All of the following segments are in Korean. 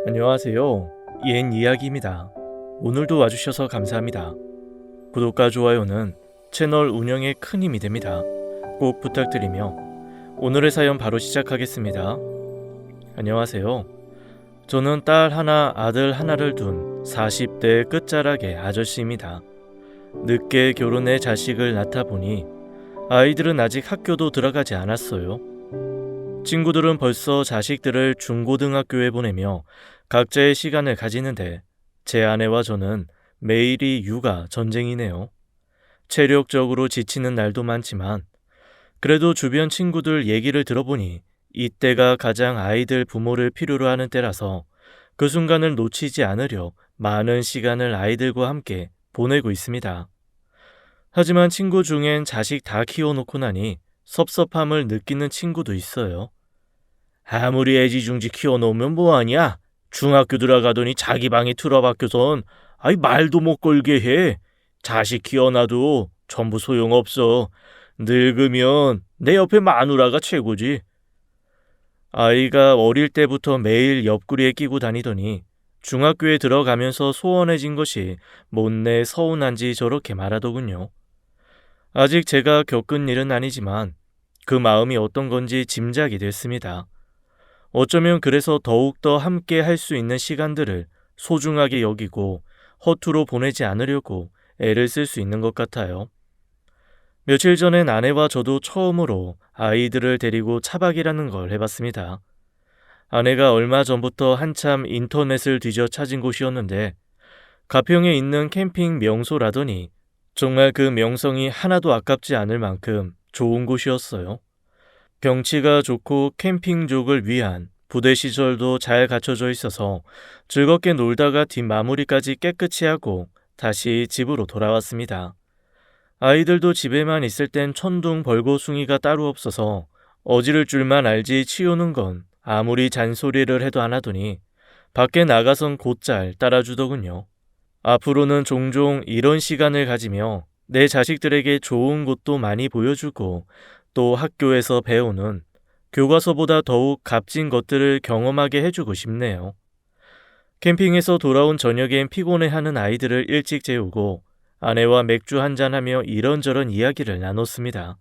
안녕하세요. 옛 이야기입니다. 오늘도 와주셔서 감사합니다. 구독과 좋아요는 채널 운영에 큰 힘이 됩니다. 꼭 부탁드리며 오늘의 사연 바로 시작하겠습니다. 안녕하세요. 저는 딸 하나, 아들 하나를 둔 40대 끝자락의 아저씨입니다. 늦게 결혼해 자식을 낳다 보니 아이들은 아직 학교도 들어가지 않았어요. 친구들은 벌써 자식들을 중고등학교에 보내며 각자의 시간을 가지는데 제 아내와 저는 매일이 육아 전쟁이네요. 체력적으로 지치는 날도 많지만 그래도 주변 친구들 얘기를 들어보니 이때가 가장 아이들 부모를 필요로 하는 때라서 그 순간을 놓치지 않으려 많은 시간을 아이들과 함께 보내고 있습니다. 하지만 친구 중엔 자식 다 키워놓고 나니 섭섭함을 느끼는 친구도 있어요. 아무리 애지중지 키워놓으면 뭐하냐? 중학교 들어가더니 자기 방에 틀어박혀선 말도 못 걸게 해. 자식 키워놔도 전부 소용없어. 늙으면 내 옆에 마누라가 최고지. 아이가 어릴 때부터 매일 옆구리에 끼고 다니더니 중학교에 들어가면서 소원해진 것이 못내 서운한지 저렇게 말하더군요. 아직 제가 겪은 일은 아니지만 그 마음이 어떤 건지 짐작이 됐습니다. 어쩌면 그래서 더욱더 함께 할 수 있는 시간들을 소중하게 여기고 허투루 보내지 않으려고 애를 쓸 수 있는 것 같아요. 며칠 전엔 아내와 저도 처음으로 아이들을 데리고 차박이라는 걸 해봤습니다. 아내가 얼마 전부터 한참 인터넷을 뒤져 찾은 곳이었는데 가평에 있는 캠핑 명소라더니 정말 그 명성이 하나도 아깝지 않을 만큼 좋은 곳이었어요. 경치가 좋고 캠핑족을 위한 부대 시설도 잘 갖춰져 있어서 즐겁게 놀다가 뒷마무리까지 깨끗이 하고 다시 집으로 돌아왔습니다. 아이들도 집에만 있을 땐 천둥 벌거숭이가 따로 없어서 어지를 줄만 알지 치우는 건 아무리 잔소리를 해도 안 하더니 밖에 나가선 곧잘 따라주더군요. 앞으로는 종종 이런 시간을 가지며 내 자식들에게 좋은 곳도 많이 보여주고 또 학교에서 배우는 교과서보다 더욱 값진 것들을 경험하게 해주고 싶네요. 캠핑에서 돌아온 저녁엔 피곤해하는 아이들을 일찍 재우고 아내와 맥주 한잔하며 이런저런 이야기를 나눴습니다.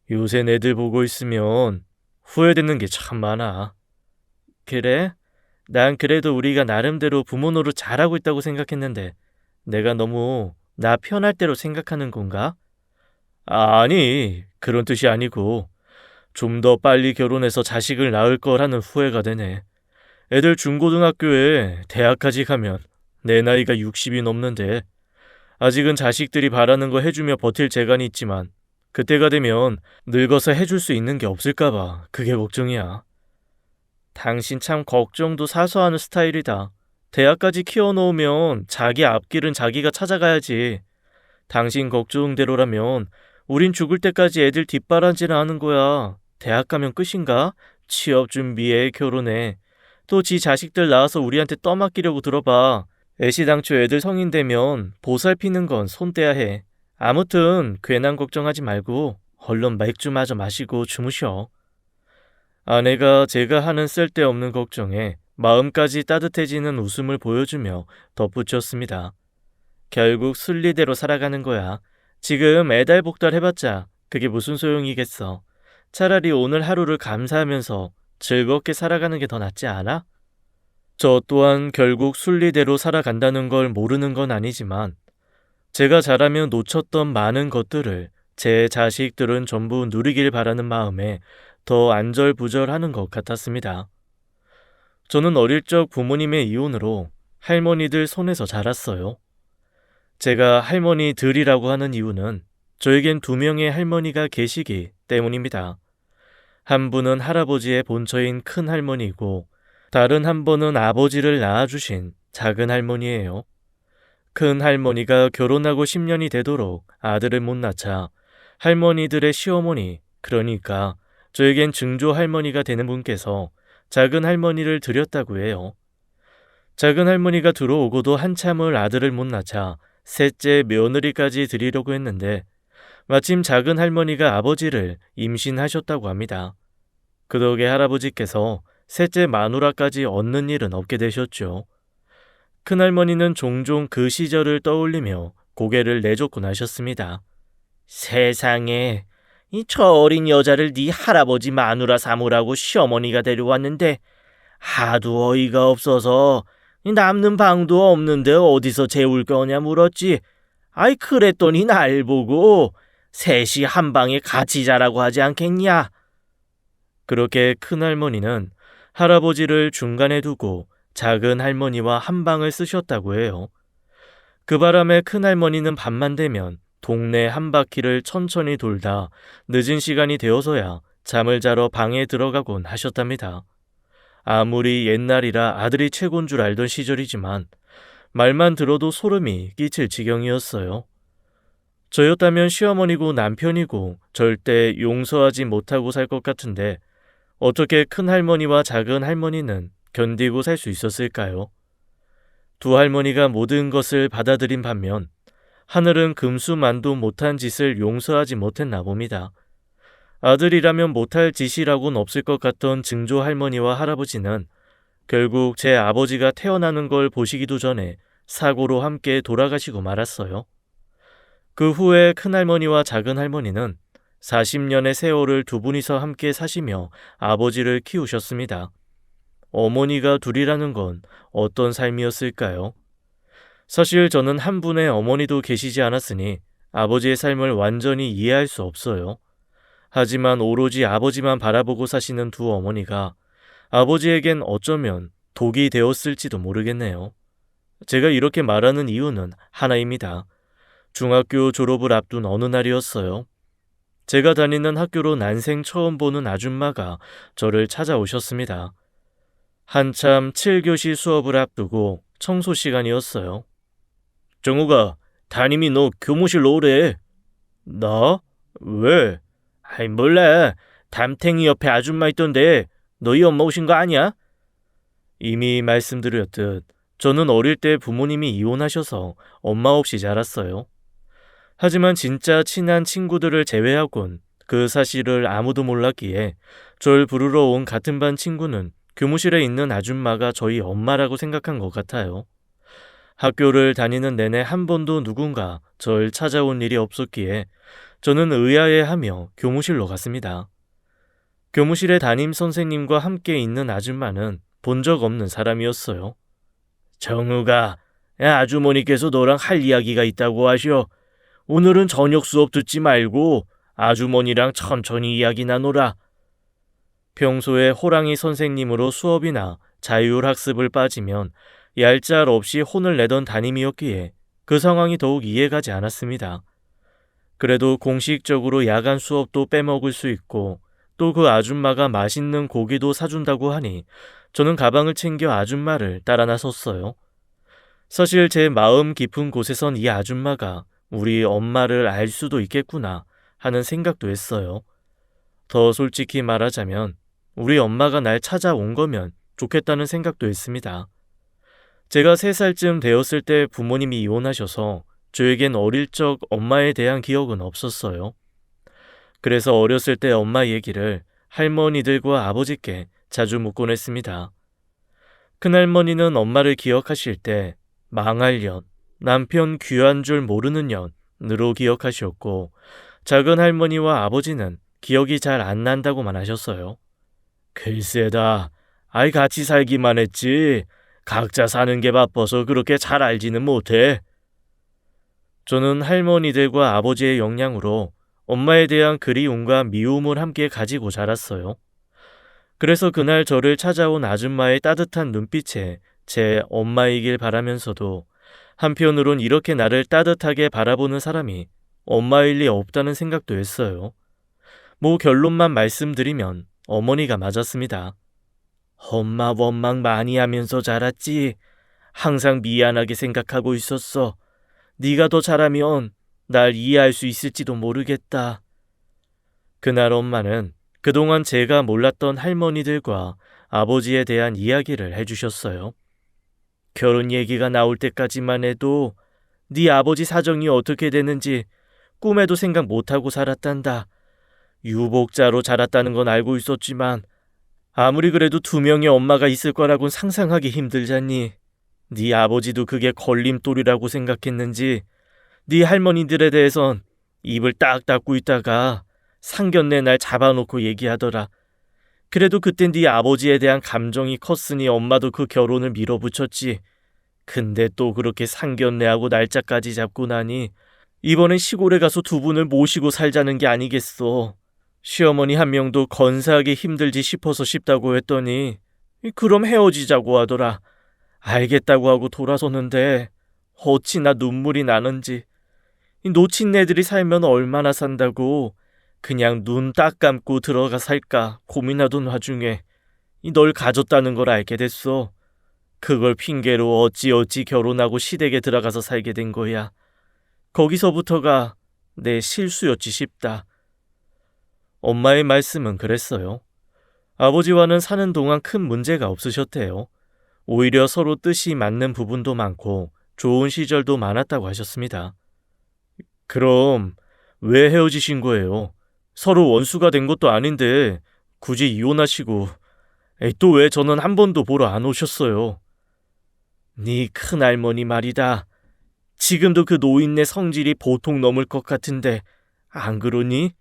요새 애들 보고 있으면 후회되는 게 참 많아. 그래? 난 그래도 우리가 나름대로 부모 노릇 잘하고 있다고 생각했는데 내가 너무 나 편할 대로 생각하는 건가? 아니, 그런 뜻이 아니고 좀 더 빨리 결혼해서 자식을 낳을 거라는 후회가 되네. 애들 중고등학교에 대학까지 가면 내 나이가 60이 넘는데 아직은 자식들이 바라는 거 해주며 버틸 재간이 있지만 그때가 되면 늙어서 해줄 수 있는 게 없을까 봐 그게 걱정이야. 당신 참 걱정도 사서 하는 스타일이다. 대학까지 키워놓으면 자기 앞길은 자기가 찾아가야지. 당신 걱정대로라면 우린 죽을 때까지 애들 뒷바라지나 하는 거야. 대학 가면 끝인가? 취업 준비해, 결혼해. 또 지 자식들 낳아서 우리한테 떠맡기려고 들어봐. 애시당초 애들 성인 되면 보살피는 건 손 떼야 해. 아무튼 괜한 걱정하지 말고 얼른 맥주 마저 마시고 주무셔. 아내가 제가 하는 쓸데없는 걱정에 마음까지 따뜻해지는 웃음을 보여주며 덧붙였습니다. 결국 순리대로 살아가는 거야. 지금 애달복달 해봤자 그게 무슨 소용이겠어. 차라리 오늘 하루를 감사하면서 즐겁게 살아가는 게 더 낫지 않아? 저 또한 결국 순리대로 살아간다는 걸 모르는 건 아니지만 제가 자라며 놓쳤던 많은 것들을 제 자식들은 전부 누리길 바라는 마음에 더 안절부절하는 것 같았습니다. 저는 어릴 적 부모님의 이혼으로 할머니들 손에서 자랐어요. 제가 할머니들이라고 하는 이유는 저에겐 2명의 할머니가 계시기 때문입니다. 한 분은 할아버지의 본처인 큰 할머니이고 다른 한 분은 아버지를 낳아주신 작은 할머니예요. 큰 할머니가 결혼하고 10년이 되도록 아들을 못 낳자 할머니들의 시어머니, 그러니까 저에겐 증조 할머니가 되는 분께서 작은 할머니를 드렸다고 해요. 작은 할머니가 들어오고도 한참을 아들을 못 낳자 셋째 며느리까지 드리려고 했는데 마침 작은 할머니가 아버지를 임신하셨다고 합니다. 그 덕에 할아버지께서 셋째 마누라까지 얻는 일은 없게 되셨죠. 큰할머니는 종종 그 시절을 떠올리며 고개를 내젓곤 하셨습니다. 세상에, 저 어린 여자를 네 할아버지 마누라 삼으라고 시어머니가 데려왔는데 하도 어이가 없어서 남는 방도 없는데 어디서 재울 거냐 물었지. 아이 그랬더니 날 보고 셋이 한 방에 같이 자라고 하지 않겠냐. 그렇게 큰할머니는 할아버지를 중간에 두고 작은 할머니와 한 방을 쓰셨다고 해요. 그 바람에 큰할머니는 밤만 되면 동네 한 바퀴를 천천히 돌다 늦은 시간이 되어서야 잠을 자러 방에 들어가곤 하셨답니다. 아무리 옛날이라 아들이 최고인 줄 알던 시절이지만 말만 들어도 소름이 끼칠 지경이었어요. 저였다면 시어머니고 남편이고 절대 용서하지 못하고 살 것 같은데 어떻게 큰할머니와 작은 할머니는 견디고 살 수 있었을까요? 두 할머니가 모든 것을 받아들인 반면 하늘은 금수만도 못한 짓을 용서하지 못했나 봅니다. 아들이라면 못할 짓이라고는 없을 것 같던 증조 할머니와 할아버지는 결국 제 아버지가 태어나는 걸 보시기도 전에 사고로 함께 돌아가시고 말았어요. 그 후에 큰할머니와 작은 할머니는 40년의 세월을 두 분이서 함께 사시며 아버지를 키우셨습니다. 어머니가 둘이라는 건 어떤 삶이었을까요? 사실 저는 한 분의 어머니도 계시지 않았으니 아버지의 삶을 완전히 이해할 수 없어요. 하지만 오로지 아버지만 바라보고 사시는 두 어머니가 아버지에겐 어쩌면 독이 되었을지도 모르겠네요. 제가 이렇게 말하는 이유는 하나입니다. 중학교 졸업을 앞둔 어느 날이었어요. 제가 다니는 학교로 난생 처음 보는 아줌마가 저를 찾아오셨습니다. 한참 7교시 수업을 앞두고 청소 시간이었어요. 정우가, 담임이 너 교무실로 오래. 나? 왜? 아이 몰라. 담탱이 옆에 아줌마 있던데 너희 엄마 오신 거 아니야? 이미 말씀드렸듯 저는 어릴 때 부모님이 이혼하셔서 엄마 없이 자랐어요. 하지만 진짜 친한 친구들을 제외하곤 그 사실을 아무도 몰랐기에 절 부르러 온 같은 반 친구는 교무실에 있는 아줌마가 저희 엄마라고 생각한 것 같아요. 학교를 다니는 내내 한 번도 누군가 절 찾아온 일이 없었기에 저는 의아해하며 교무실로 갔습니다. 교무실에 담임 선생님과 함께 있는 아줌마는 본 적 없는 사람이었어요. 정우가, 아주머니께서 너랑 할 이야기가 있다고 하셔. 오늘은 저녁 수업 듣지 말고 아주머니랑 천천히 이야기 나눠라. 평소에 호랑이 선생님으로 수업이나 자율학습을 빠지면 얄짤 없이 혼을 내던 담임이었기에 그 상황이 더욱 이해가지 않았습니다. 그래도 공식적으로 야간 수업도 빼먹을 수 있고 또 그 아줌마가 맛있는 고기도 사준다고 하니 저는 가방을 챙겨 아줌마를 따라 나섰어요. 사실 제 마음 깊은 곳에선 이 아줌마가 우리 엄마를 알 수도 있겠구나 하는 생각도 했어요. 더 솔직히 말하자면 우리 엄마가 날 찾아온 거면 좋겠다는 생각도 했습니다. 제가 3살쯤 되었을 때 부모님이 이혼하셔서 저에겐 어릴 적 엄마에 대한 기억은 없었어요. 그래서 어렸을 때 엄마 얘기를 할머니들과 아버지께 자주 묻곤 했습니다. 큰할머니는 엄마를 기억하실 때 망할 년, 남편 귀한 줄 모르는 년으로 기억하셨고 작은 할머니와 아버지는 기억이 잘 안 난다고만 하셨어요. 글쎄다, 아이 같이 살기만 했지 각자 사는 게 바빠서 그렇게 잘 알지는 못해. 저는 할머니들과 아버지의 영향으로 엄마에 대한 그리움과 미움을 함께 가지고 자랐어요. 그래서 그날 저를 찾아온 아줌마의 따뜻한 눈빛에 제 엄마이길 바라면서도 한편으론 이렇게 나를 따뜻하게 바라보는 사람이 엄마일 리 없다는 생각도 했어요. 결론만 말씀드리면 어머니가 맞았습니다. 엄마 원망 많이 하면서 자랐지. 항상 미안하게 생각하고 있었어. 네가 더 잘하면 날 이해할 수 있을지도 모르겠다. 그날 엄마는 그동안 제가 몰랐던 할머니들과 아버지에 대한 이야기를 해주셨어요. 결혼 얘기가 나올 때까지만 해도 네 아버지 사정이 어떻게 되는지 꿈에도 생각 못하고 살았단다. 유복자로 자랐다는 건 알고 있었지만 아무리 그래도 두 명의 엄마가 있을 거라곤 상상하기 힘들잖니. 네 아버지도 그게 걸림돌이라고 생각했는지 네 할머니들에 대해선 입을 딱 닫고 있다가 상견례 날 잡아놓고 얘기하더라. 그래도 그땐 네 아버지에 대한 감정이 컸으니 엄마도 그 결혼을 밀어붙였지. 근데 또 그렇게 상견례하고 날짜까지 잡고 나니 이번엔 시골에 가서 두 분을 모시고 살자는 게 아니겠어. 시어머니 한 명도 건사하기 힘들지 싶어서 싶다고 했더니 그럼 헤어지자고 하더라. 알겠다고 하고 돌아섰는데 어찌나 눈물이 나는지. 이 놓친 애들이 살면 얼마나 산다고 그냥 눈 딱 감고 들어가 살까 고민하던 와중에 널 가졌다는 걸 알게 됐어. 그걸 핑계로 어찌어찌 결혼하고 시댁에 들어가서 살게 된 거야. 거기서부터가 내 실수였지 싶다. 엄마의 말씀은 그랬어요. 아버지와는 사는 동안 큰 문제가 없으셨대요. 오히려 서로 뜻이 맞는 부분도 많고 좋은 시절도 많았다고 하셨습니다. 그럼 왜 헤어지신 거예요? 서로 원수가 된 것도 아닌데 굳이 이혼하시고 또 왜 저는 한 번도 보러 안 오셨어요? 네 큰할머니 말이다. 지금도 그 노인네 성질이 보통 넘을 것 같은데 안 그러니?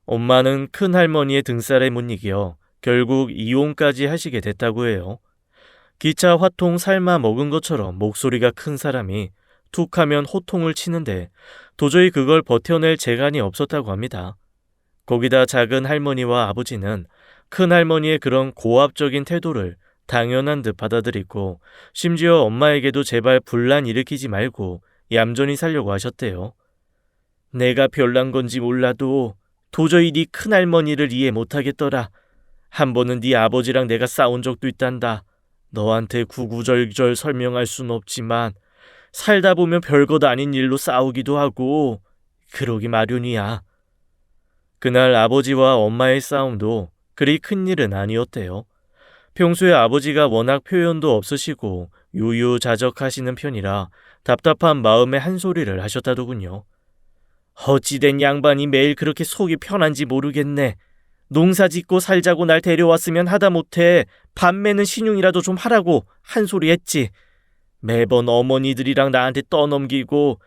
엄마는 큰할머니의 등살에 못 이겨 결국 이혼까지 하시게 됐다고 해요. 기차 화통 삶아 먹은 것처럼 목소리가 큰 사람이 툭 하면 호통을 치는데 도저히 그걸 버텨낼 재간이 없었다고 합니다. 거기다 작은 할머니와 아버지는 큰할머니의 그런 고압적인 태도를 당연한 듯 받아들이고 심지어 엄마에게도 제발 분란 일으키지 말고 얌전히 살려고 하셨대요. 내가 별난 건지 몰라도 도저히 네 큰할머니를 이해 못하겠더라. 한 번은 네 아버지랑 내가 싸운 적도 있단다. 너한테 구구절절 설명할 순 없지만 살다 보면 별것 아닌 일로 싸우기도 하고 그러기 마련이야. 그날 아버지와 엄마의 싸움도 그리 큰 일은 아니었대요. 평소에 아버지가 워낙 표현도 없으시고 유유자적하시는 편이라 답답한 마음에 한 소리를 하셨다더군요. 어찌된 양반이 매일 그렇게 속이 편한지 모르겠네. 농사 짓고 살자고 날 데려왔으면 하다못해 밤매는 신용이라도 좀 하라고 한 소리 했지. 매번 어머니들이랑 나한테 떠넘기고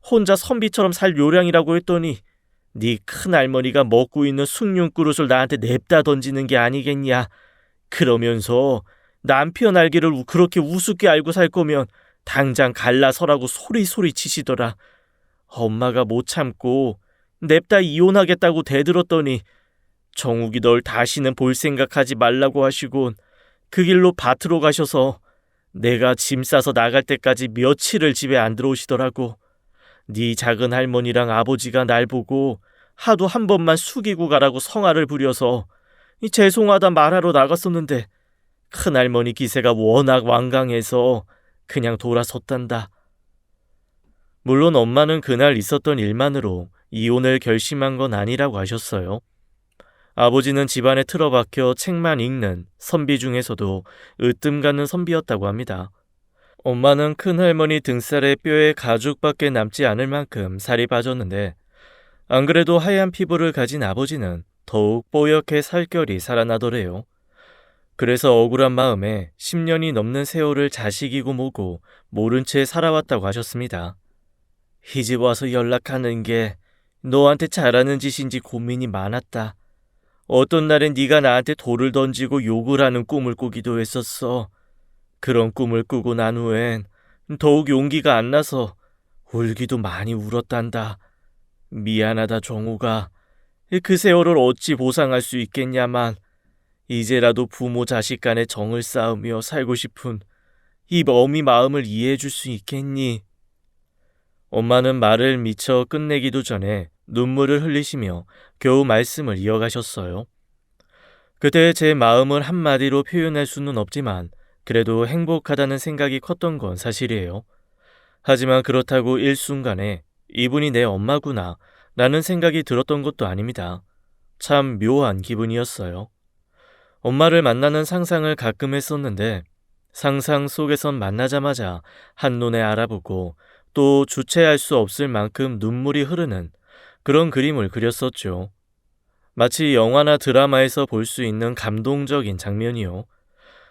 혼자 선비처럼 살 요량이라고 했더니 네 큰할머니가 먹고 있는 숭늉 그릇을 나한테 냅다 던지는 게 아니겠냐. 그러면서 남편 알기를 그렇게 우습게 알고 살 거면 당장 갈라서라고 소리소리 치시더라. 엄마가 못 참고 냅다 이혼하겠다고 대들었더니 정욱이 널 다시는 볼 생각하지 말라고 하시곤 그 길로 밭으로 가셔서 내가 짐 싸서 나갈 때까지 며칠을 집에 안 들어오시더라고. 네 작은 할머니랑 아버지가 날 보고 하도 한 번만 숙이고 가라고 성화를 부려서 죄송하다 말하러 나갔었는데 큰할머니 기세가 워낙 완강해서 그냥 돌아섰단다. 물론 엄마는 그날 있었던 일만으로 이혼을 결심한 건 아니라고 하셨어요. 아버지는 집안에 틀어박혀 책만 읽는 선비 중에서도 으뜸 가는 선비였다고 합니다. 엄마는 큰할머니 등살에 뼈에 가죽밖에 남지 않을 만큼 살이 빠졌는데 안 그래도 하얀 피부를 가진 아버지는 더욱 뽀얗게 살결이 살아나더래요. 그래서 억울한 마음에 10년이 넘는 세월을 자식이고 뭐고 모른 채 살아왔다고 하셨습니다. 이 집 와서 연락하는 게 너한테 잘하는 짓인지 고민이 많았다. 어떤 날엔 네가 나한테 돌을 던지고 욕을 하는 꿈을 꾸기도 했었어. 그런 꿈을 꾸고 난 후엔 더욱 용기가 안 나서 울기도 많이 울었단다. 미안하다 정우가. 그 세월을 어찌 보상할 수 있겠냐만 이제라도 부모 자식 간의 정을 쌓으며 살고 싶은 이 어미 마음을 이해해 줄 수 있겠니? 엄마는 말을 미처 끝내기도 전에 눈물을 흘리시며 겨우 말씀을 이어가셨어요. 그때 제 마음을 한마디로 표현할 수는 없지만 그래도 행복하다는 생각이 컸던 건 사실이에요. 하지만 그렇다고 일순간에 이분이 내 엄마구나 라는 생각이 들었던 것도 아닙니다. 참 묘한 기분이었어요. 엄마를 만나는 상상을 가끔 했었는데 상상 속에선 만나자마자 한눈에 알아보고 또 주체할 수 없을 만큼 눈물이 흐르는 그런 그림을 그렸었죠. 마치 영화나 드라마에서 볼 수 있는 감동적인 장면이요.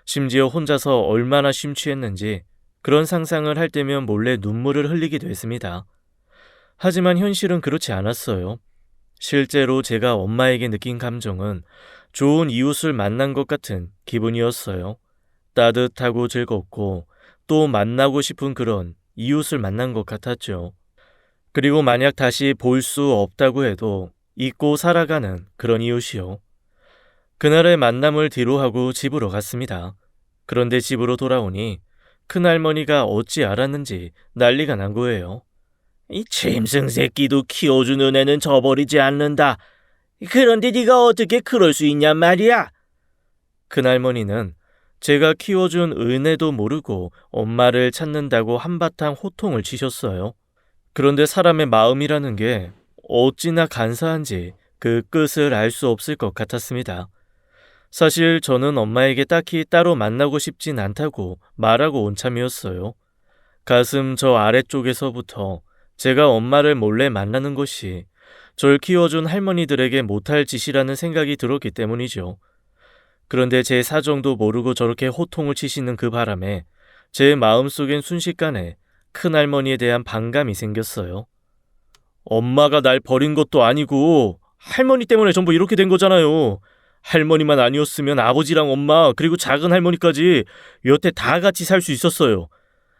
심지어 혼자서 얼마나 심취했는지 그런 상상을 할 때면 몰래 눈물을 흘리기도 했습니다. 하지만 현실은 그렇지 않았어요. 실제로 제가 엄마에게 느낀 감정은 좋은 이웃을 만난 것 같은 기분이었어요. 따뜻하고 즐겁고 또 만나고 싶은 그런 이웃을 만난 것 같았죠. 그리고 만약 다시 볼 수 없다고 해도 잊고 살아가는 그런 이웃이요. 그날의 만남을 뒤로하고 집으로 갔습니다. 그런데 집으로 돌아오니 큰할머니가 어찌 알았는지 난리가 난 거예요. 이 짐승 새끼도 키워주는 애는 저버리지 않는다. 그런데 네가 어떻게 그럴 수 있냔 말이야? 큰할머니는 제가 키워준 은혜도 모르고 엄마를 찾는다고 한바탕 호통을 치셨어요. 그런데 사람의 마음이라는 게 어찌나 간사한지 그 끝을 알 수 없을 것 같았습니다. 사실 저는 엄마에게 딱히 따로 만나고 싶진 않다고 말하고 온 참이었어요. 가슴 저 아래쪽에서부터 제가 엄마를 몰래 만나는 것이 절 키워준 할머니들에게 못할 짓이라는 생각이 들었기 때문이죠. 그런데 제 사정도 모르고 저렇게 호통을 치시는 그 바람에 제 마음속엔 순식간에 큰할머니에 대한 반감이 생겼어요. 엄마가 날 버린 것도 아니고 할머니 때문에 전부 이렇게 된 거잖아요. 할머니만 아니었으면 아버지랑 엄마 그리고 작은 할머니까지 여태 다 같이 살 수 있었어요.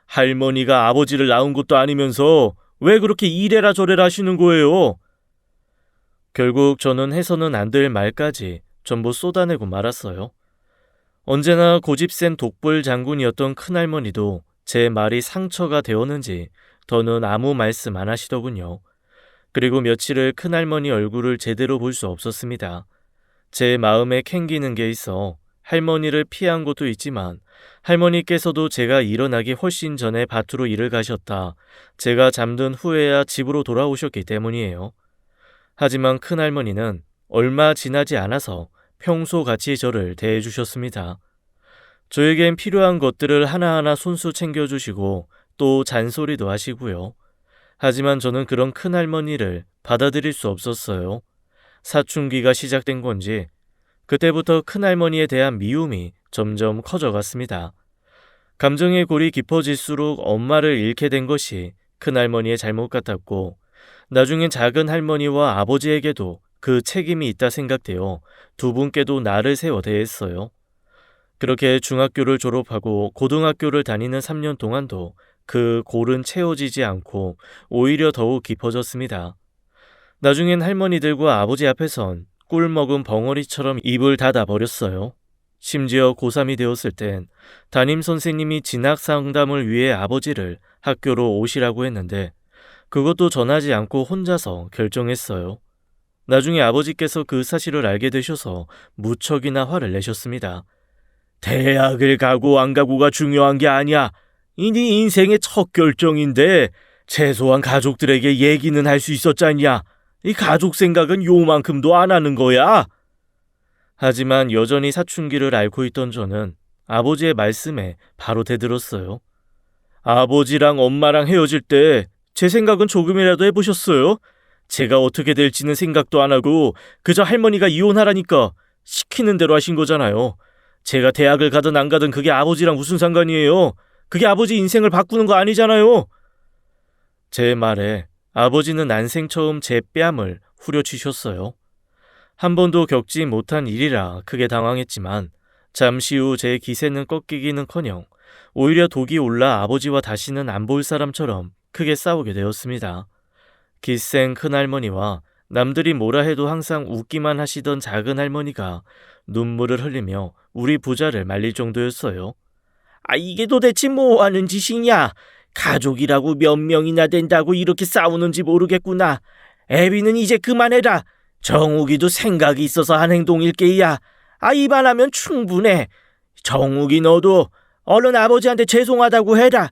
할머니가 아버지를 낳은 것도 아니면서 왜 그렇게 이래라 저래라 하시는 거예요? 결국 저는 해서는 안 될 말까지 전부 쏟아내고 말았어요. 언제나 고집센 독불 장군이었던 큰할머니도 제 말이 상처가 되었는지 더는 아무 말씀 안 하시더군요. 그리고 며칠을 큰할머니 얼굴을 제대로 볼 수 없었습니다. 제 마음에 캥기는 게 있어 할머니를 피한 것도 있지만 할머니께서도 제가 일어나기 훨씬 전에 밭으로 일을 가셨다. 제가 잠든 후에야 집으로 돌아오셨기 때문이에요. 하지만 큰할머니는 얼마 지나지 않아서 평소같이 저를 대해주셨습니다. 저에겐 필요한 것들을 하나하나 손수 챙겨주시고 또 잔소리도 하시고요. 하지만 저는 그런 큰할머니를 받아들일 수 없었어요. 사춘기가 시작된 건지 그때부터 큰할머니에 대한 미움이 점점 커져갔습니다. 감정의 골이 깊어질수록 엄마를 잃게 된 것이 큰할머니의 잘못 같았고 나중엔 작은 할머니와 아버지에게도 그 책임이 있다 생각되어 두 분께도 나를 세워 대했어요. 그렇게 중학교를 졸업하고 고등학교를 다니는 3년 동안도 그 골은 채워지지 않고 오히려 더욱 깊어졌습니다. 나중엔 할머니들과 아버지 앞에선 꿀 먹은 벙어리처럼 입을 닫아버렸어요. 심지어 고3이 되었을 땐 담임선생님이 진학 상담을 위해 아버지를 학교로 오시라고 했는데 그것도 전하지 않고 혼자서 결정했어요. 나중에 아버지께서 그 사실을 알게 되셔서 무척이나 화를 내셨습니다. 대학을 가고 안 가고가 중요한 게 아니야. 이 네 인생의 첫 결정인데 최소한 가족들에게 얘기는 할 수 있었잖냐. 이 가족 생각은 요만큼도 안 하는 거야. 하지만 여전히 사춘기를 앓고 있던 저는 아버지의 말씀에 바로 대들었어요. 아버지랑 엄마랑 헤어질 때 제 생각은 조금이라도 해보셨어요? 제가 어떻게 될지는 생각도 안 하고 그저 할머니가 이혼하라니까 시키는 대로 하신 거잖아요. 제가 대학을 가든 안 가든 그게 아버지랑 무슨 상관이에요? 그게 아버지 인생을 바꾸는 거 아니잖아요. 제 말에 아버지는 난생 처음 제 뺨을 후려치셨어요. 한 번도 겪지 못한 일이라 크게 당황했지만 잠시 후 제 기세는 꺾이기는커녕 오히려 독이 올라 아버지와 다시는 안 볼 사람처럼 크게 싸우게 되었습니다. 기생 큰할머니와 남들이 뭐라 해도 항상 웃기만 하시던 작은 할머니가 눈물을 흘리며 우리 부자를 말릴 정도였어요. 이게 도대체 뭐 하는 짓이냐? 가족이라고 몇 명이나 된다고 이렇게 싸우는지 모르겠구나. 애비는 이제 그만해라. 정욱이도 생각이 있어서 한 행동일 게야. 이만하면 충분해. 정욱이 너도 얼른 아버지한테 죄송하다고 해라.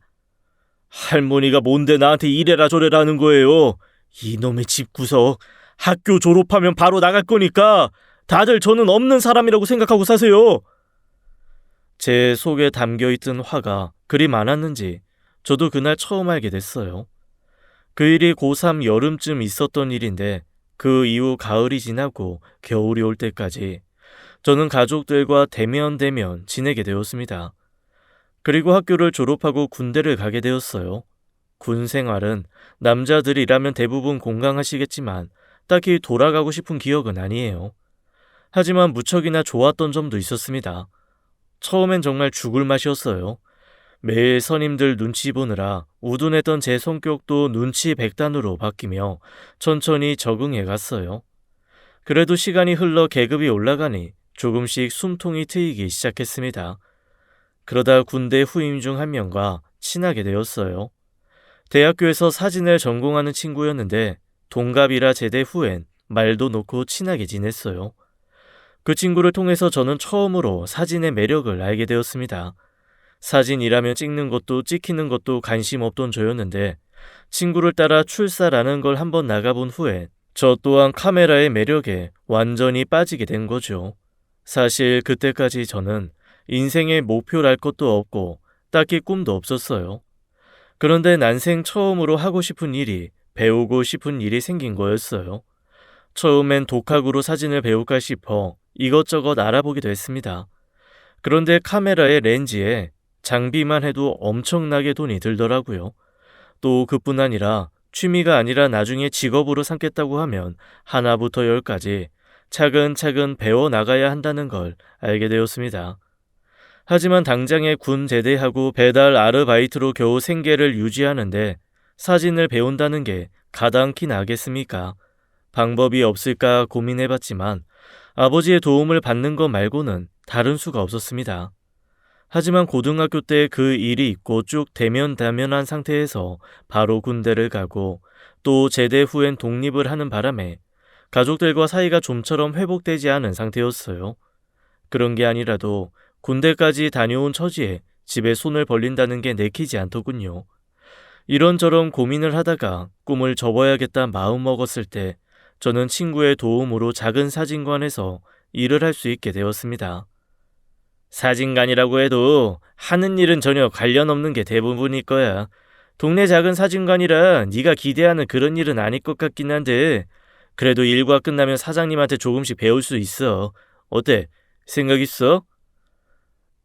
할머니가 뭔데 나한테 이래라 저래라 하는 거예요. 이놈의 집구석. 학교 졸업하면 바로 나갈 거니까 다들 저는 없는 사람이라고 생각하고 사세요. 제 속에 담겨있던 화가 그리 많았는지 저도 그날 처음 알게 됐어요. 그 일이 고3 여름쯤 있었던 일인데 그 이후 가을이 지나고 겨울이 올 때까지 저는 가족들과 대면 지내게 되었습니다. 그리고 학교를 졸업하고 군대를 가게 되었어요. 군 생활은 남자들이라면 대부분 공감하시겠지만 딱히 돌아가고 싶은 기억은 아니에요. 하지만 무척이나 좋았던 점도 있었습니다. 처음엔 정말 죽을 맛이었어요. 매일 선임들 눈치 보느라 우둔했던 제 성격도 눈치 백단으로 바뀌며 천천히 적응해 갔어요. 그래도 시간이 흘러 계급이 올라가니 조금씩 숨통이 트이기 시작했습니다. 그러다 군대 후임 중 한 명과 친하게 되었어요. 대학교에서 사진을 전공하는 친구였는데 동갑이라 제대 후엔 말도 놓고 친하게 지냈어요. 그 친구를 통해서 저는 처음으로 사진의 매력을 알게 되었습니다. 사진이라면 찍는 것도 찍히는 것도 관심 없던 저였는데 친구를 따라 출사라는 걸 한번 나가본 후에 저 또한 카메라의 매력에 완전히 빠지게 된 거죠. 사실 그때까지 저는 인생의 목표랄 것도 없고 딱히 꿈도 없었어요. 그런데 난생 처음으로 하고 싶은 일이 배우고 싶은 일이 생긴 거였어요. 처음엔 독학으로 사진을 배울까 싶어 이것저것 알아보기도 했습니다. 그런데 카메라의 렌즈에 장비만 해도 엄청나게 돈이 들더라고요. 또 그뿐 아니라 취미가 아니라 나중에 직업으로 삼겠다고 하면 하나부터 열까지 차근차근 배워나가야 한다는 걸 알게 되었습니다. 하지만 당장에 군 제대하고 배달 아르바이트로 겨우 생계를 유지하는데 사진을 배운다는 게 가당키 나겠습니까? 방법이 없을까 고민해봤지만 아버지의 도움을 받는 것 말고는 다른 수가 없었습니다. 하지만 고등학교 때 그 일이 있고 쭉 대면한 상태에서 바로 군대를 가고 또 제대 후엔 독립을 하는 바람에 가족들과 사이가 좀처럼 회복되지 않은 상태였어요. 그런 게 아니라도 군대까지 다녀온 처지에 집에 손을 벌린다는 게 내키지 않더군요. 이런저런 고민을 하다가 꿈을 접어야겠다 마음먹었을 때 저는 친구의 도움으로 작은 사진관에서 일을 할 수 있게 되었습니다. 사진관이라고 해도 하는 일은 전혀 관련 없는 게 대부분일 거야. 동네 작은 사진관이라 네가 기대하는 그런 일은 아닐 것 같긴 한데 그래도 일과 끝나면 사장님한테 조금씩 배울 수 있어. 어때? 생각 있어?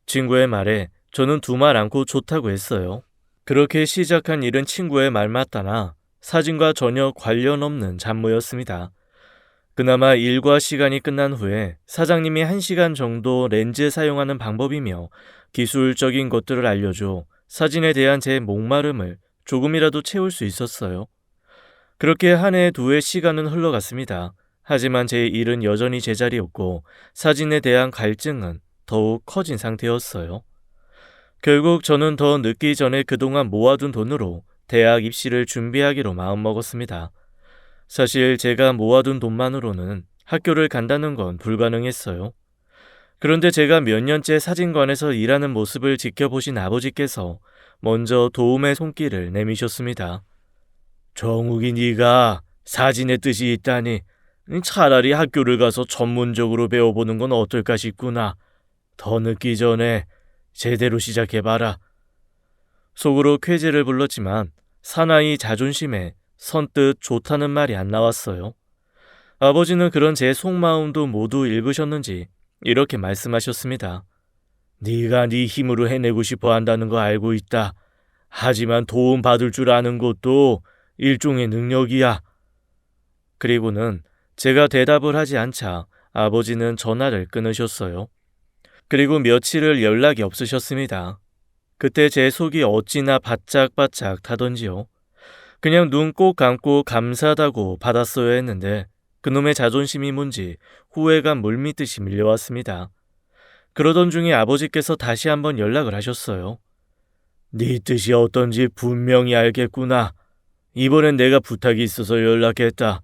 친구의 말에 저는 두말 않고 좋다고 했어요. 그렇게 시작한 일은 친구의 말 맞다나 사진과 전혀 관련 없는 잡무였습니다. 그나마 일과 시간이 끝난 후에 사장님이 1시간 정도 렌즈 사용하는 방법이며 기술적인 것들을 알려줘 사진에 대한 제 목마름을 조금이라도 채울 수 있었어요. 그렇게 한 해, 2해 시간은 흘러갔습니다. 하지만 제 일은 여전히 제자리였고 사진에 대한 갈증은 더욱 커진 상태였어요. 결국 저는 더 늦기 전에 그동안 모아둔 돈으로 대학 입시를 준비하기로 마음먹었습니다. 사실 제가 모아둔 돈만으로는 학교를 간다는 건 불가능했어요. 그런데 제가 몇 년째 사진관에서 일하는 모습을 지켜보신 아버지께서 먼저 도움의 손길을 내미셨습니다. 정욱이 네가 사진의 뜻이 있다니 차라리 학교를 가서 전문적으로 배워보는 건 어떨까 싶구나. 더 늦기 전에 제대로 시작해봐라. 속으로 쾌재를 불렀지만 사나이 자존심에 선뜻 좋다는 말이 안 나왔어요. 아버지는 그런 제 속마음도 모두 읽으셨는지 이렇게 말씀하셨습니다. 네가 네 힘으로 해내고 싶어 한다는 거 알고 있다. 하지만 도움받을 줄 아는 것도 일종의 능력이야. 그리고는 제가 대답을 하지 않자 아버지는 전화를 끊으셨어요. 그리고 며칠을 연락이 없으셨습니다. 그때 제 속이 어찌나 바짝바짝 타던지요. 그냥 눈 꼭 감고 감사하다고 받았어야 했는데 그놈의 자존심이 뭔지 후회가 물밀듯이 밀려왔습니다. 그러던 중에 아버지께서 다시 한번 연락을 하셨어요. 네 뜻이 어떤지 분명히 알겠구나. 이번엔 내가 부탁이 있어서 연락했다.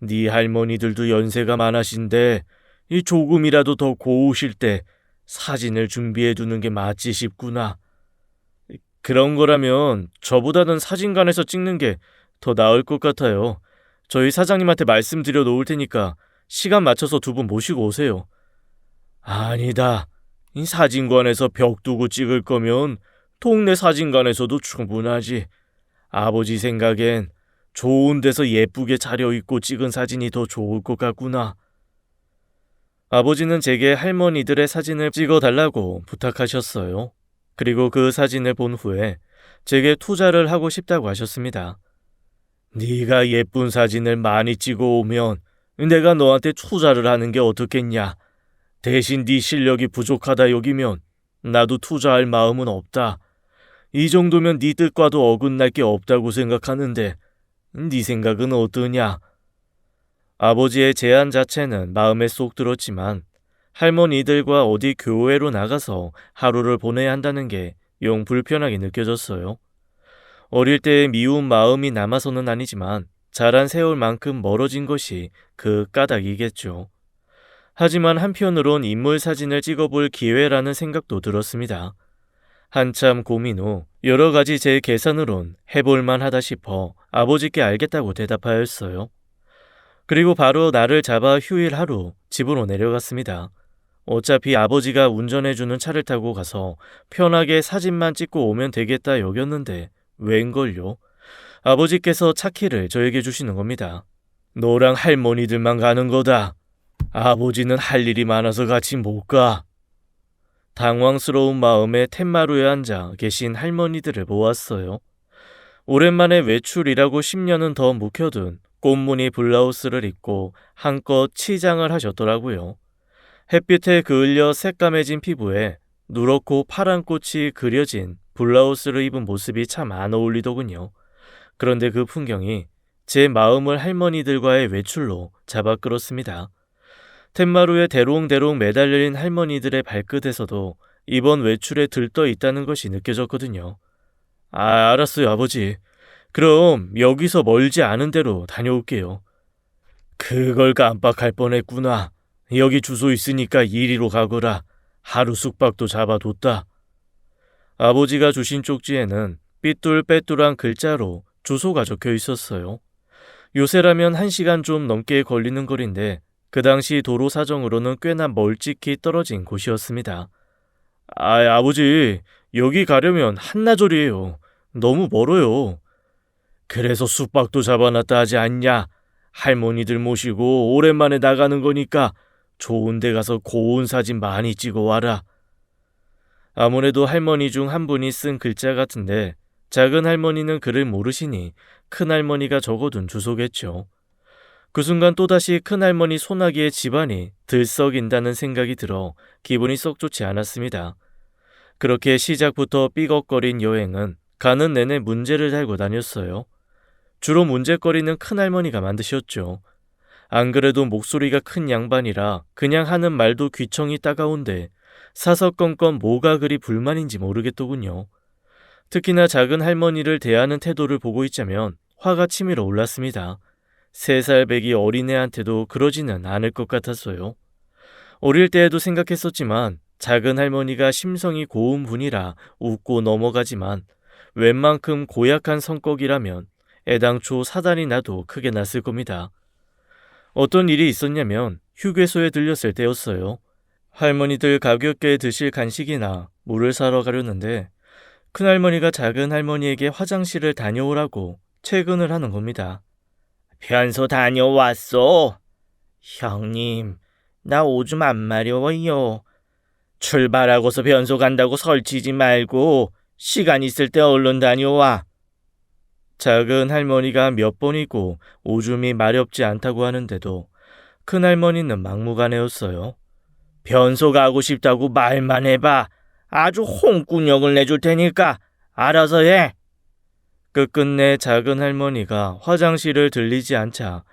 네 할머니들도 연세가 많으신데 이 조금이라도 더 고우실 때 사진을 준비해두는 게 맞지 싶구나. 그런 거라면 저보다는 사진관에서 찍는 게 더 나을 것 같아요. 저희 사장님한테 말씀드려 놓을 테니까 시간 맞춰서 두 분 모시고 오세요. 아니다. 이 사진관에서 벽 두고 찍을 거면 동네 사진관에서도 충분하지. 아버지 생각엔 좋은 데서 예쁘게 차려입고 찍은 사진이 더 좋을 것 같구나. 아버지는 제게 할머니들의 사진을 찍어달라고 부탁하셨어요. 그리고 그 사진을 본 후에 제게 투자를 하고 싶다고 하셨습니다. 네가 예쁜 사진을 많이 찍어오면 내가 너한테 투자를 하는 게 어떻겠냐. 대신 네 실력이 부족하다 여기면 나도 투자할 마음은 없다. 이 정도면 네 뜻과도 어긋날 게 없다고 생각하는데 네 생각은 어떠냐? 아버지의 제안 자체는 마음에 쏙 들었지만 할머니들과 어디 교회로 나가서 하루를 보내야 한다는 게 영 불편하게 느껴졌어요. 어릴 때의 미운 마음이 남아서는 아니지만 자란 세월만큼 멀어진 것이 그 까닭이겠죠. 하지만 한편으론 인물 사진을 찍어볼 기회라는 생각도 들었습니다. 한참 고민 후 여러 가지 제 계산으론 해볼만 하다 싶어 아버지께 알겠다고 대답하였어요. 그리고 바로 나를 잡아 휴일 하루 집으로 내려갔습니다. 어차피 아버지가 운전해주는 차를 타고 가서 편하게 사진만 찍고 오면 되겠다 여겼는데 웬걸요? 아버지께서 차 키를 저에게 주시는 겁니다. 너랑 할머니들만 가는 거다. 아버지는 할 일이 많아서 같이 못 가. 당황스러운 마음에 텐마루에 앉아 계신 할머니들을 보았어요. 오랜만에 외출이라고 10년은 더 묵혀둔 꽃무늬 블라우스를 입고 한껏 치장을 하셨더라고요. 햇빛에 그을려 새까매진 피부에 누렇고 파란 꽃이 그려진 블라우스를 입은 모습이 참 안 어울리더군요. 그런데 그 풍경이 제 마음을 할머니들과의 외출로 잡아 끌었습니다. 텐마루에 대롱대롱 매달린 할머니들의 발끝에서도 이번 외출에 들떠 있다는 것이 느껴졌거든요. 알았어요, 아버지. 그럼 여기서 멀지 않은 데로 다녀올게요. 그걸 깜빡할 뻔했구나. 여기 주소 있으니까 이리로 가거라. 하루 숙박도 잡아뒀다. 아버지가 주신 쪽지에는 삐뚤빼뚤한 글자로 주소가 적혀 있었어요. 요새라면 1시간 좀 넘게 걸리는 거리인데 그 당시 도로 사정으로는 꽤나 멀찍이 떨어진 곳이었습니다. 아버지, 여기 가려면 한나절이에요. 너무 멀어요. 그래서 숙박도 잡아놨다 하지 않냐? 할머니들 모시고 오랜만에 나가는 거니까 좋은 데 가서 고운 사진 많이 찍어 와라. 아무래도 할머니 중 한 분이 쓴 글자 같은데 작은 할머니는 글을 모르시니 큰 할머니가 적어둔 주소겠죠. 그 순간 또다시 큰할머니 소나기의 집안이 들썩인다는 생각이 들어 기분이 썩 좋지 않았습니다. 그렇게 시작부터 삐걱거린 여행은 가는 내내 문제를 달고 다녔어요. 주로 문제거리는 큰할머니가 만드셨죠. 안 그래도 목소리가 큰 양반이라 그냥 하는 말도 귀청이 따가운데 사서건건 뭐가 그리 불만인지 모르겠더군요. 특히나 작은 할머니를 대하는 태도를 보고 있자면 화가 치밀어 올랐습니다. 3살 배기 어린애한테도 그러지는 않을 것 같았어요. 어릴 때에도 생각했었지만 작은 할머니가 심성이 고운 분이라 웃고 넘어가지만 웬만큼 고약한 성격이라면 애당초 사단이 나도 크게 났을 겁니다. 어떤 일이 있었냐면 휴게소에 들렸을 때였어요. 할머니들 가볍게 드실 간식이나 물을 사러 가려는데 큰할머니가 작은 할머니에게 화장실을 다녀오라고 퇴근을 하는 겁니다. 변소 다녀왔어. 형님, 나 오줌 안 마려워요. 출발하고서 변소 간다고 설치지 말고 시간 있을 때 얼른 다녀와. 작은 할머니가 몇 번이고 오줌이 마렵지 않다고 하는데도 큰할머니는 막무가내였어요. 변소 가고 싶다고 말만 해봐. 아주 홍군형을 내줄 테니까 알아서 해. 끝끝내 작은 할머니가 화장실을 들리지 않자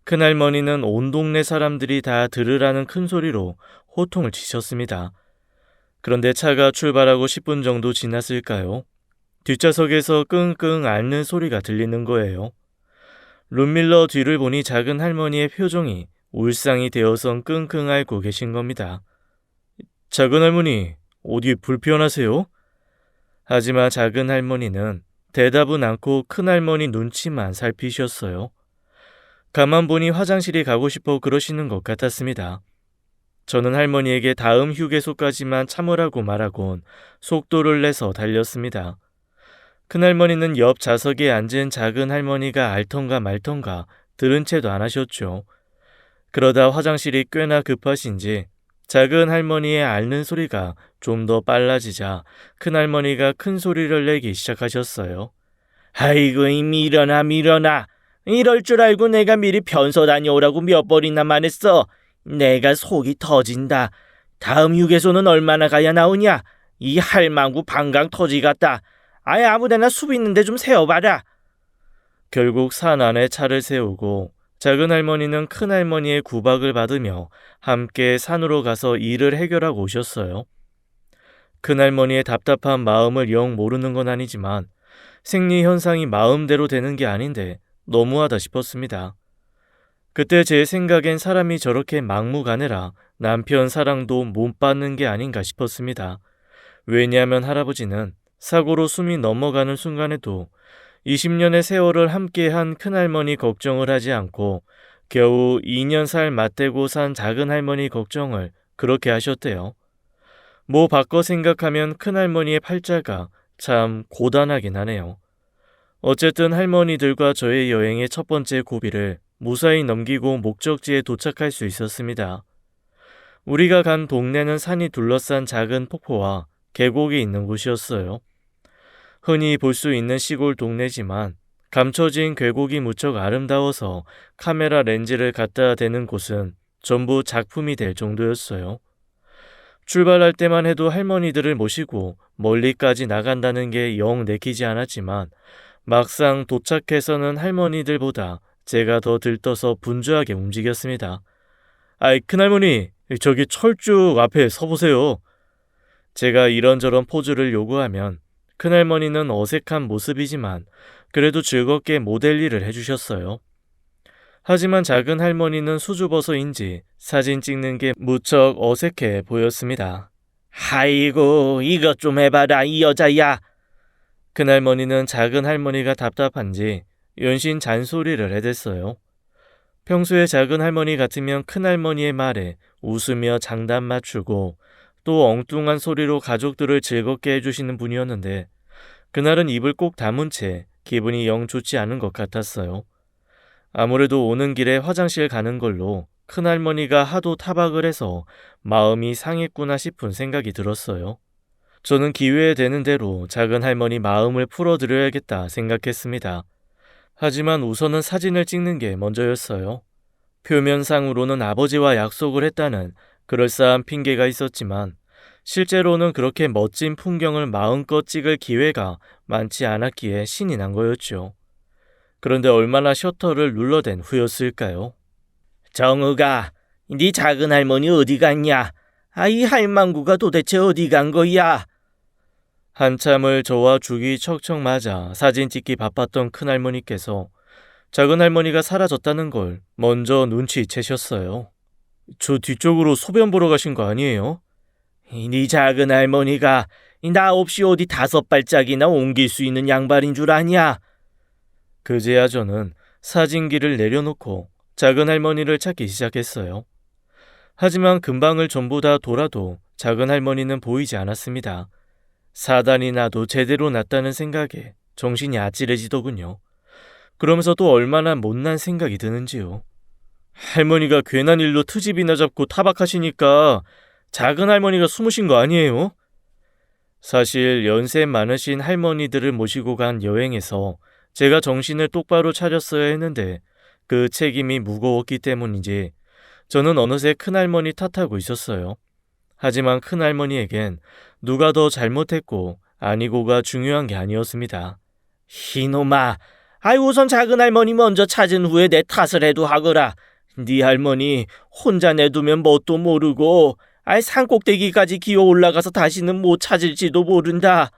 큰할머니는 온 동네 사람들이 다 들으라는 큰 소리로 호통을 치셨습니다. 그런데 차가 출발하고 10분 정도 지났을까요? 뒷좌석에서 끙끙 앓는 소리가 들리는 거예요. 룸밀러 뒤를 보니 작은 할머니의 표정이 울상이 되어선 끙끙 앓고 계신 겁니다. 작은 할머니, 어디 불편하세요? 하지만 작은 할머니는 대답은 않고 큰할머니 눈치만 살피셨어요. 가만 보니 화장실이 가고 싶어 그러시는 것 같았습니다. 저는 할머니에게 다음 휴게소까지만 참으라고 말하곤 속도를 내서 달렸습니다. 큰할머니는 옆 좌석에 앉은 작은 할머니가 알턴가 말턴가 들은 채도 안 하셨죠. 그러다 화장실이 꽤나 급하신지 작은 할머니의 앓는 소리가 좀 더 빨라지자 큰할머니가 큰 소리를 내기 시작하셨어요. 아이고, 밀어나 밀어나. 이럴 줄 알고 내가 미리 변소 다녀오라고 몇 번이나 말했어. 내가 속이 터진다. 다음 휴게소는 얼마나 가야 나오냐? 이 할망구 방광 터지 같다. 아예 아무데나 숲 있는데 좀 세워봐라. 결국 산 안에 차를 세우고 작은 할머니는 큰 할머니의 구박을 받으며 함께 산으로 가서 일을 해결하고 오셨어요. 큰 할머니의 답답한 마음을 영 모르는 건 아니지만 생리 현상이 마음대로 되는 게 아닌데 너무하다 싶었습니다. 그때 제 생각엔 사람이 저렇게 막무가내라 남편 사랑도 못 받는 게 아닌가 싶었습니다. 왜냐하면 할아버지는 사고로 숨이 넘어가는 순간에도 20년의 세월을 함께한 큰할머니 걱정을 하지 않고 겨우 2년 살 맞대고 산 작은 할머니 걱정을 그렇게 하셨대요. 뭐 바꿔 생각하면 큰할머니의 팔자가 참 고단하긴 하네요. 어쨌든 할머니들과 저의 여행의 첫 번째 고비를 무사히 넘기고 목적지에 도착할 수 있었습니다. 우리가 간 동네는 산이 둘러싼 작은 폭포와 계곡이 있는 곳이었어요. 흔히 볼 수 있는 시골 동네지만 감춰진 계곡이 무척 아름다워서 카메라 렌즈를 갖다 대는 곳은 전부 작품이 될 정도였어요. 출발할 때만 해도 할머니들을 모시고 멀리까지 나간다는 게 영 내키지 않았지만 막상 도착해서는 할머니들보다 제가 더 들떠서 분주하게 움직였습니다. 아이, 큰할머니, 저기 철쭉 앞에 서보세요. 제가 이런저런 포즈를 요구하면 큰할머니는 어색한 모습이지만 그래도 즐겁게 모델 일을 해주셨어요. 하지만 작은 할머니는 수줍어서인지 사진 찍는 게 무척 어색해 보였습니다. 아이고, 이것 좀 해봐라, 이 여자야. 큰할머니는 작은 할머니가 답답한지 연신 잔소리를 해댔어요. 평소에 작은 할머니 같으면 큰할머니의 말에 웃으며 장단 맞추고 또 엉뚱한 소리로 가족들을 즐겁게 해주시는 분이었는데 그날은 입을 꼭 다문 채 기분이 영 좋지 않은 것 같았어요. 아무래도 오는 길에 화장실 가는 걸로 큰할머니가 하도 타박을 해서 마음이 상했구나 싶은 생각이 들었어요. 저는 기회에 되는 대로 작은 할머니 마음을 풀어드려야겠다 생각했습니다. 하지만 우선은 사진을 찍는 게 먼저였어요. 표면상으로는 아버지와 약속을 했다는 그럴싸한 핑계가 있었지만 실제로는 그렇게 멋진 풍경을 마음껏 찍을 기회가 많지 않았기에 신이 난 거였죠. 그런데 얼마나 셔터를 눌러댄 후였을까요? 정우가, 네 작은 할머니 어디 갔냐? 이 할망구가 도대체 어디 간 거야? 한참을 저와 죽이 척척 맞아 사진 찍기 바빴던 큰할머니께서 작은 할머니가 사라졌다는 걸 먼저 눈치채셨어요. 저 뒤쪽으로 소변 보러 가신 거 아니에요? 네 작은 할머니가 나 없이 어디 5발짝이나 옮길 수 있는 양반인 줄 아냐? 그제야 저는 사진기를 내려놓고 작은 할머니를 찾기 시작했어요. 하지만 근방을 전부 다 돌아도 작은 할머니는 보이지 않았습니다. 사단이 나도 제대로 났다는 생각에 정신이 아찔해지더군요. 그러면서 또 얼마나 못난 생각이 드는지요. 할머니가 괜한 일로 트집이나 잡고 타박하시니까 작은 할머니가 숨으신 거 아니에요? 사실 연세 많으신 할머니들을 모시고 간 여행에서 제가 정신을 똑바로 차렸어야 했는데 그 책임이 무거웠기 때문인지 저는 어느새 큰할머니 탓하고 있었어요. 하지만 큰할머니에겐 누가 더 잘못했고 아니고가 중요한 게 아니었습니다. 이놈아, 우선 작은 할머니 먼저 찾은 후에 내 탓을 해도 하거라. 네 할머니 혼자 내두면 뭣도 모르고 산꼭대기까지 기어 올라가서 다시는 못 찾을지도 모른다.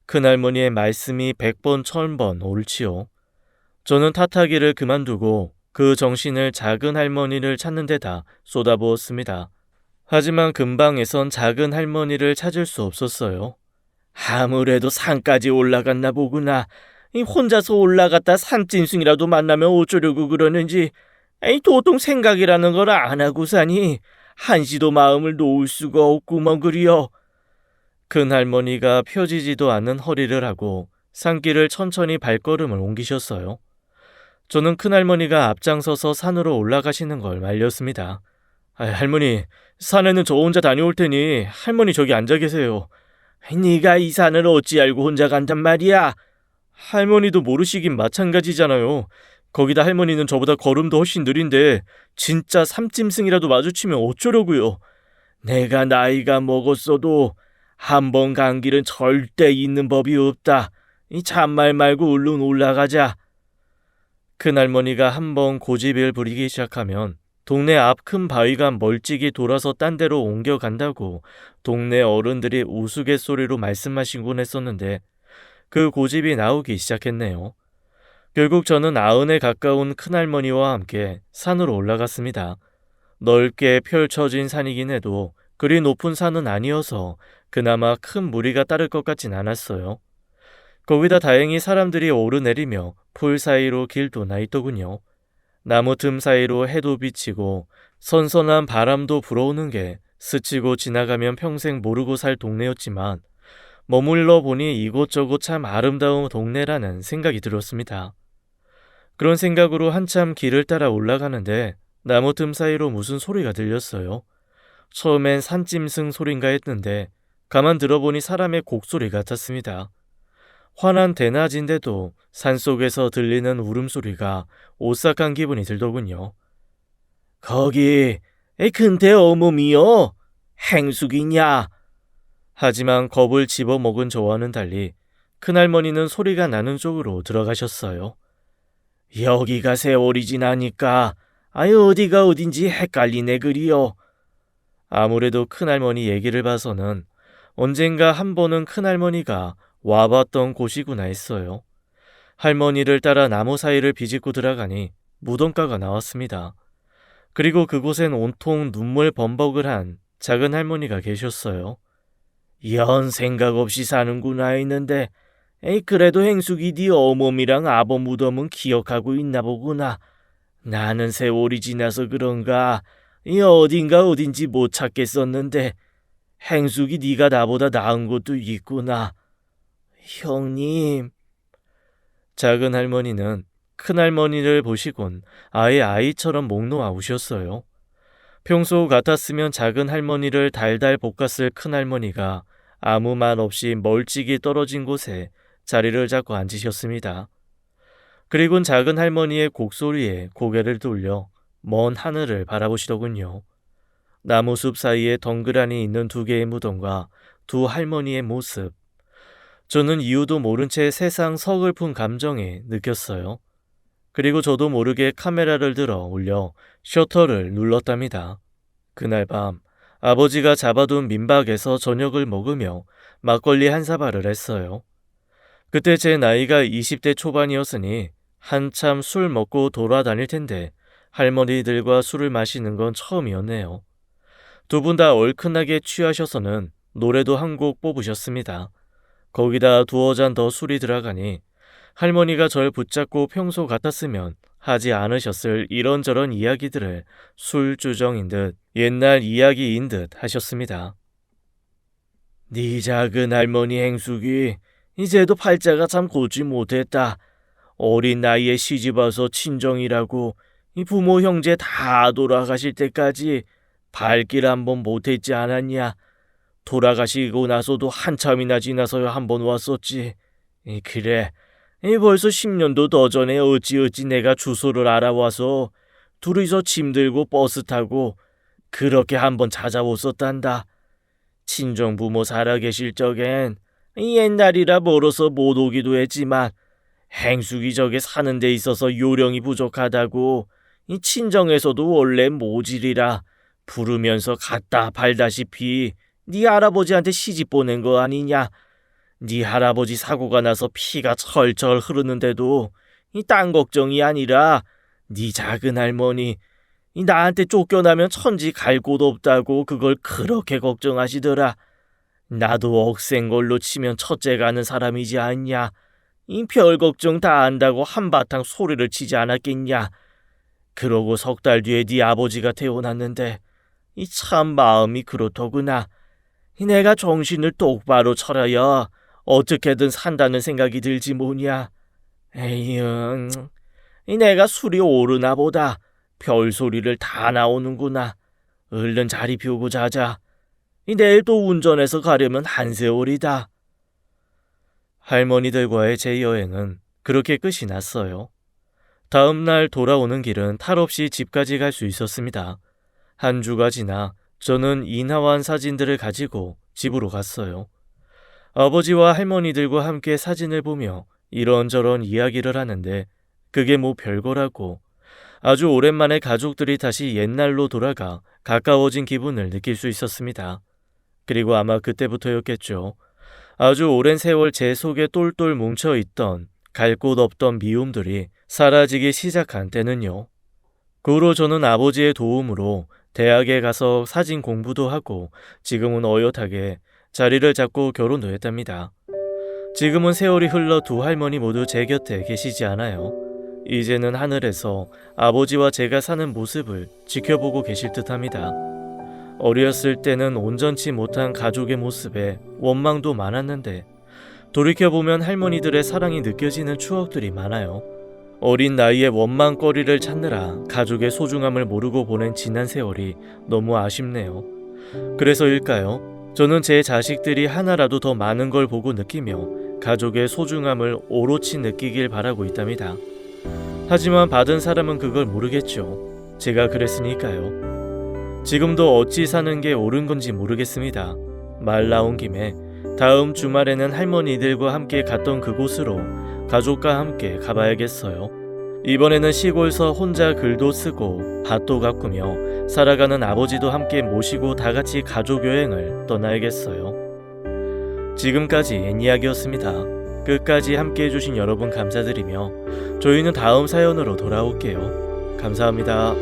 큰할머니의 말씀이 100번 1000번 옳지요. 저는 탓하기를 그만두고 그 정신을 작은 할머니를 찾는 데다 쏟아부었습니다. 하지만 근방에선 작은 할머니를 찾을 수 없었어요. 아무래도 산까지 올라갔나 보구나. 혼자서 올라갔다 산짐승이라도 만나면 어쩌려고 그러는지 도통 생각이라는 걸 안 하고 사니 한시도 마음을 놓을 수가 없구먼 그리여. 큰할머니가 펴지지도 않는 허리를 하고 산길을 천천히 발걸음을 옮기셨어요. 저는 큰할머니가 앞장서서 산으로 올라가시는 걸 말렸습니다. 할머니, 산에는 저 혼자 다녀올 테니 할머니 저기 앉아 계세요. 네가 이 산을 어찌 알고 혼자 간단 말이야? 할머니도 모르시긴 마찬가지잖아요. 거기다 할머니는 저보다 걸음도 훨씬 느린데 진짜 삼짐승이라도 마주치면 어쩌려고요. 내가 나이가 먹었어도 한 번 간 길은 절대 잊는 법이 없다. 이 잔말 말고 얼른 올라가자. 큰할머니가 한번 고집을 부리기 시작하면 동네 앞 큰 바위가 멀찍이 돌아서 딴 데로 옮겨간다고 동네 어른들이 우스갯소리로 말씀하시곤 했었는데 그 고집이 나오기 시작했네요. 결국 저는 90에 가까운 큰할머니와 함께 산으로 올라갔습니다. 넓게 펼쳐진 산이긴 해도 그리 높은 산은 아니어서 그나마 큰 무리가 따를 것 같진 않았어요. 거기다 다행히 사람들이 오르내리며 풀 사이로 길도 나 있더군요. 나무 틈 사이로 해도 비치고 선선한 바람도 불어오는 게 스치고 지나가면 평생 모르고 살 동네였지만 머물러 보니 이곳저곳 참 아름다운 동네라는 생각이 들었습니다. 그런 생각으로 한참 길을 따라 올라가는데 나무 틈 사이로 무슨 소리가 들렸어요. 처음엔 산짐승 소린가 했는데 가만 들어보니 사람의 곡소리 같았습니다. 환한 대낮인데도 산속에서 들리는 울음소리가 오싹한 기분이 들더군요. 거기 근데 어멈이요? 행숙이냐? 하지만 겁을 집어먹은 저와는 달리 큰할머니는 소리가 나는 쪽으로 들어가셨어요. 여기가 세월이 지나니까 어디가 어딘지 헷갈리네 그리요. 아무래도 큰할머니 얘기를 봐서는 언젠가 한 번은 큰할머니가 와봤던 곳이구나 했어요. 할머니를 따라 나무 사이를 비집고 들어가니 무덤가가 나왔습니다. 그리고 그곳엔 온통 눈물 범벅을 한 작은 할머니가 계셨어요. 연 생각 없이 사는구나 했는데 그래도 행숙이 네 어머니랑 아버 무덤은 기억하고 있나 보구나. 나는 세월이 지나서 그런가 어딘가 어딘지 못 찾겠었는데 행숙이 네가 나보다 나은 것도 있구나. 형님. 작은 할머니는 큰할머니를 보시곤 아예 아이처럼 목 놓아 우셨어요. 평소 같았으면 작은 할머니를 달달 볶았을 큰할머니가 아무 말 없이 멀찍이 떨어진 곳에 자리를 잡고 앉으셨습니다. 그리곤 작은 할머니의 곡소리에 고개를 돌려 먼 하늘을 바라보시더군요. 나무숲 사이에 덩그러니 있는 두 개의 무덤과 두 할머니의 모습. 저는 이유도 모른 채 세상 서글픈 감정에 느꼈어요. 그리고 저도 모르게 카메라를 들어 올려 셔터를 눌렀답니다. 그날 밤 아버지가 잡아둔 민박에서 저녁을 먹으며 막걸리 한 사발을 했어요. 그때 제 나이가 20대 초반이었으니 한참 술 먹고 돌아다닐 텐데 할머니들과 술을 마시는 건 처음이었네요. 두 분 다 얼큰하게 취하셔서는 노래도 한 곡 뽑으셨습니다. 거기다 두어 잔 더 술이 들어가니 할머니가 절 붙잡고 평소 같았으면 하지 않으셨을 이런저런 이야기들을 술주정인 듯 옛날 이야기인 듯 하셨습니다. 네 작은 할머니 행숙이 이제도 팔자가 참 곧지 못했다. 어린 나이에 시집와서 친정이라고 이 부모 형제 다 돌아가실 때까지 발길 한번 못했지 않았냐. 돌아가시고 나서도 한참이나 지나서야 한번 왔었지. 그래, 벌써 10년도 더 전에 어찌어찌 내가 주소를 알아와서 둘이서 짐 들고 버스 타고 그렇게 한번 찾아왔었단다. 친정부모 살아계실 적엔 옛날이라 멀어서 못 오기도 했지만 행숙이 저게 사는 데 있어서 요령이 부족하다고 이 친정에서도 원래 모질이라 부르면서 갖다 팔다시피 네 할아버지한테 시집 보낸 거 아니냐. 네 할아버지 사고가 나서 피가 철철 흐르는데도 이 딴 걱정이 아니라 네 작은 할머니 나한테 쫓겨나면 천지 갈 곳 없다고 그걸 그렇게 걱정하시더라. 나도 억센 걸로 치면 첫째 가는 사람이지 않냐. 이 별 걱정 다 안다고 한바탕 소리를 치지 않았겠냐. 그러고 석 달 뒤에 네 아버지가 태어났는데 이 참 마음이 그렇더구나. 내가 정신을 똑바로 차려야 어떻게든 산다는 생각이 들지 뭐냐. 에이응, 내가 술이 오르나 보다. 별소리를 다 나오는구나. 얼른 자리 비우고 자자. 내일 또 운전해서 가려면 한세월이다. 할머니들과의 제 여행은 그렇게 끝이 났어요. 다음 날 돌아오는 길은 탈 없이 집까지 갈 수 있었습니다. 한 주가 지나 저는 인화한 사진들을 가지고 집으로 갔어요. 아버지와 할머니들과 함께 사진을 보며 이런저런 이야기를 하는데 그게 뭐 별거라고. 아주 오랜만에 가족들이 다시 옛날로 돌아가 가까워진 기분을 느낄 수 있었습니다. 그리고 아마 그때부터였겠죠. 아주 오랜 세월 제 속에 똘똘 뭉쳐있던 갈 곳 없던 미움들이 사라지기 시작한 때는요. 그 후로 저는 아버지의 도움으로 대학에 가서 사진 공부도 하고 지금은 어엿하게 자리를 잡고 결혼도 했답니다. 지금은 세월이 흘러 두 할머니 모두 제 곁에 계시지 않아요. 이제는 하늘에서 아버지와 제가 사는 모습을 지켜보고 계실 듯합니다. 어렸을 때는 온전치 못한 가족의 모습에 원망도 많았는데 돌이켜보면 할머니들의 사랑이 느껴지는 추억들이 많아요. 어린 나이에 원망거리를 찾느라 가족의 소중함을 모르고 보낸 지난 세월이 너무 아쉽네요. 그래서일까요? 저는 제 자식들이 하나라도 더 많은 걸 보고 느끼며 가족의 소중함을 오롯이 느끼길 바라고 있답니다. 하지만 받은 사람은 그걸 모르겠죠. 제가 그랬으니까요. 지금도 어찌 사는 게 옳은 건지 모르겠습니다. 말 나온 김에 다음 주말에는 할머니들과 함께 갔던 그곳으로 가족과 함께 가봐야겠어요. 이번에는 시골서 혼자 글도 쓰고 밭도 가꾸며 살아가는 아버지도 함께 모시고 다같이 가족 여행을 떠나야겠어요. 지금까지 옛이야기였습니다. 끝까지 함께 해주신 여러분 감사드리며 저희는 다음 사연으로 돌아올게요. 감사합니다.